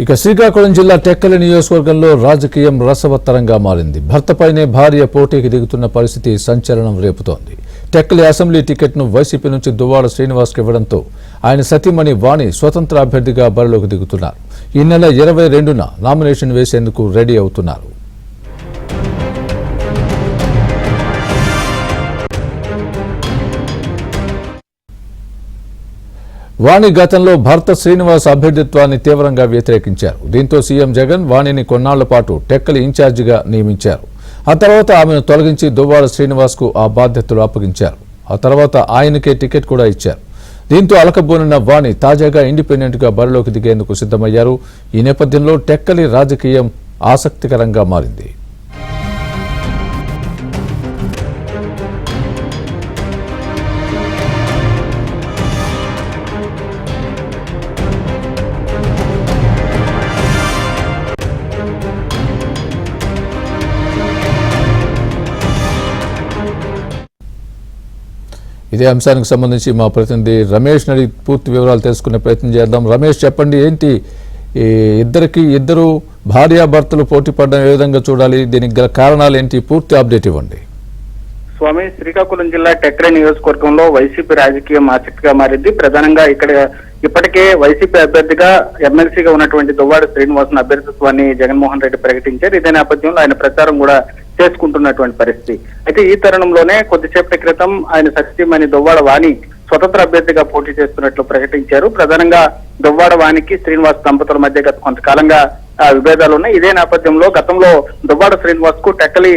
ఇక శ్రీకాకుళం జిల్లా టెక్కలి నియోజకవర్గంలో రాజకీయం రసవత్తరంగా మారింది. భర్తపైనే భార్య పోటీకి దిగుతున్న పరిస్థితి సంచలనం రేపుతోంది. టెక్కలి అసెంబ్లీ టికెట్ను వైసీపీ నుంచి దువ్వాడ శ్రీనివాస్కి ఇవ్వడంతో ఆయన సతీమణి వాణి స్వతంత్ర అభ్యర్థిగా బరిలోకి దిగుతున్నారు. ఈ నెల 22న నామినేషన్ వేసేందుకు రెడీ అవుతున్నారు. వాణి గతంలో భర్త శ్రీనివాస్ అభ్యర్థిత్వాన్ని తీవ్రంగా వ్యతిరేకించారు. దీంతో సీఎం జగన్ వాణిని కొన్నాళ్ల పాటు టెక్కలి ఇన్ఛార్జిగా నియమించారు. ఆ తర్వాత ఆమెను తొలగించి దువ్వాడ శ్రీనివాస్కు ఆ బాధ్యతలు అప్పగించారు. ఆ తర్వాత ఆయనకే టికెట్ కూడా ఇచ్చారు. దీంతో అలకబోనిన వాణి తాజాగా ఇండిపెండెంట్గా బరిలోకి దిగేందుకు సిద్ధమయ్యారు. ఈ నేపథ్యంలో టెక్కలి రాజకీయం ఆసక్తికరంగా మారింది. ఇదే అంశానికి సంబంధించి మా ప్రతినిధి రమేష్ నడి పూర్తి వివరాలు తెలుసుకునే ప్రయత్నం చేద్దాం. రమేష్, చెప్పండి, ఏంటి ఇద్దరు భార్యాభర్తలు పోటీ పడడం ఏ విధంగా చూడాలి? దీనికి గల కారణాలు ఏంటి? పూర్తి అప్డేట్ ఇవ్వండి. స్వామి, శ్రీకాకుళం జిల్లా టెక్కలి నియోజకవర్గంలో వైసీపీ రాజకీయం ఆసక్తిగా మారింది. ప్రధానంగా ఇక్కడ ఇప్పటికే వైసీపీ అభ్యర్థిగా ఎమ్మెల్సీగా ఉన్నటువంటి దువ్వాడ శ్రీనివాసన్ అభ్యర్థిత్వాన్ని జగన్మోహన్ రెడ్డి ప్రకటించారు. ఇదే నేపథ్యంలో ఆయన ప్రచారం కూడా చేసుకుంటున్నటువంటి పరిస్థితి. అయితే ఈ తరుణంలోనే కొద్దిసేపటి క్రితం ఆయన సతీమణి దువ్వాడ వాణి స్వతంత్ర అభ్యర్థిగా పోటీ చేస్తున్నట్లు ప్రకటించారు. ప్రధానంగా దువ్వాడ వాణికి శ్రీనివాస్ దంపతుల మధ్య గత కొంతకాలంగా విభేదాలు ఉన్నాయి. ఇదే నేపథ్యంలో గతంలో దువ్వాడ శ్రీనివాస్ కు టెక్కలి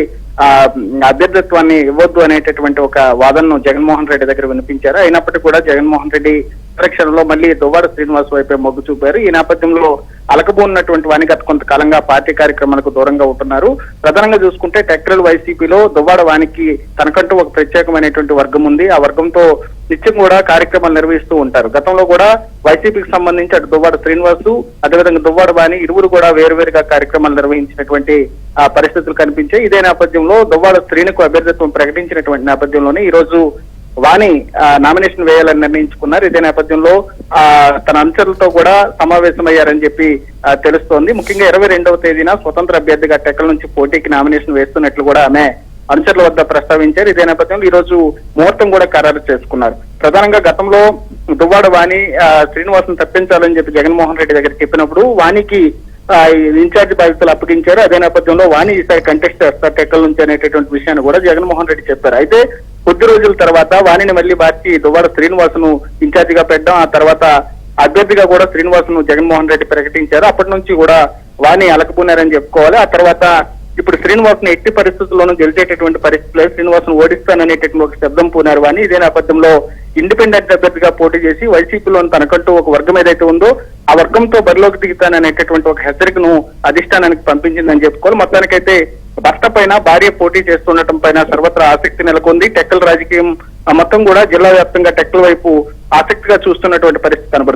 అభ్యర్థిత్వాన్ని ఇవ్వద్దు అనేటటువంటి ఒక వాదనను జగన్మోహన్ రెడ్డి దగ్గర వినిపించారు. అయినప్పటికీ కూడా జగన్మోహన్ రెడ్డి పరీక్షలో మళ్ళీ దువ్వాడ శ్రీనివాస్ వైపే మొగ్గు చూపారు. ఈ నేపథ్యంలో అలకబోన్నటువంటి వాణి గత కొంతకాలంగా పార్టీ కార్యక్రమాలకు దూరంగా ఉంటున్నారు. ప్రధానంగా చూసుకుంటే టెక్కలి వైసీపీలో దువ్వాడ వాణికి తనకంటూ ఒక ప్రత్యేకమైనటువంటి వర్గం ఉంది. ఆ వర్గంతో నిత్యం కూడా కార్యక్రమాలు నిర్వహిస్తూ ఉంటారు. గతంలో కూడా వైసీపీకి సంబంధించి అటు దువ్వాడ శ్రీనివాసు, అదేవిధంగా దువ్వాడ వాణి ఇరువురు కూడా వేరువేరుగా కార్యక్రమాలు నిర్వహించినటువంటి పరిస్థితులు కనిపించాయి. ఇదే నేపథ్యంలో దువ్వాడ శ్రీనికు అభ్యర్థిత్వం ప్రకటించినటువంటి నేపథ్యంలోనే ఈ రోజు వాణి నామినేషన్ వేయాలని నిర్ణయించుకున్నారు. ఇదే నేపథ్యంలో తన అనుచరులతో కూడా సమావేశమయ్యారని చెప్పి తెలుస్తోంది. ముఖ్యంగా 22వ తేదీన స్వతంత్ర అభ్యర్థిగా టెక్కల నుంచి పోటీకి నామినేషన్ వేస్తున్నట్లు కూడా ఆమె అనుచరుల వద్ద ప్రస్తావించారు. ఇదే నేపథ్యంలో ఈ రోజు ముహూర్తం కూడా ఖరారు చేసుకున్నారు. ప్రధానంగా గతంలో దువ్వాడ వాణి శ్రీనివాసును తప్పించాలని చెప్పి జగన్మోహన్ రెడ్డి దగ్గర చెప్పినప్పుడు వాణికి ఇన్ఛార్జ్ బాధ్యతలు అప్పగించారు. అదే నేపథ్యంలో వాణి ఈసారి కంటెస్ట్ చేస్తారు టెక్కల నుంచి అనేటటువంటి విషయాన్ని కూడా జగన్మోహన్ రెడ్డి చెప్పారు. అయితే కొద్ది రోజుల తర్వాత వాణిని మళ్ళీ మార్చి దువ్వాడ శ్రీనివాసును ఇన్ఛార్జిగా పెట్టడం, ఆ తర్వాత అభ్యర్థిగా కూడా శ్రీనివాసును జగన్మోహన్ రెడ్డి ప్రకటించారు. అప్పటి నుంచి కూడా వాణి అలకపోనారని చెప్పుకోవాలి. ఆ తర్వాత ఇప్పుడు శ్రీనివాసును ఎట్టి పరిస్థితుల్లోనూ గెలిచేటటువంటి పరిస్థితుల్లో శ్రీనివాసును ఓడిస్తాననేటటువంటి ఒక శబ్దం పూనారు వాణి. ఇదే నేపథ్యంలో ఇండిపెండెంట్ అభ్యర్థిగా పోటీ చేసి వైసీపీలో తనకంటూ ఒక వర్గం ఏదైతే ఉందో ఆ వర్గంతో బరిలోకి దిగుతాననేటటువంటి ఒక హెచ్చరికను అధిష్టానానికి పంపించిందని చెప్పుకోవాలి. మొత్తానికైతే భర్త పైన భార్య పోటీ చేస్తుండటం పైన సర్వత్రా ఆసక్తి నెలకొంది. టెక్కల రాజకీయం మొత్తం కూడా జిల్లా వ్యాప్తంగా టెక్కల వైపు ఆసక్తిగా చూస్తున్నటువంటి పరిస్థితి కనబడుతుంది.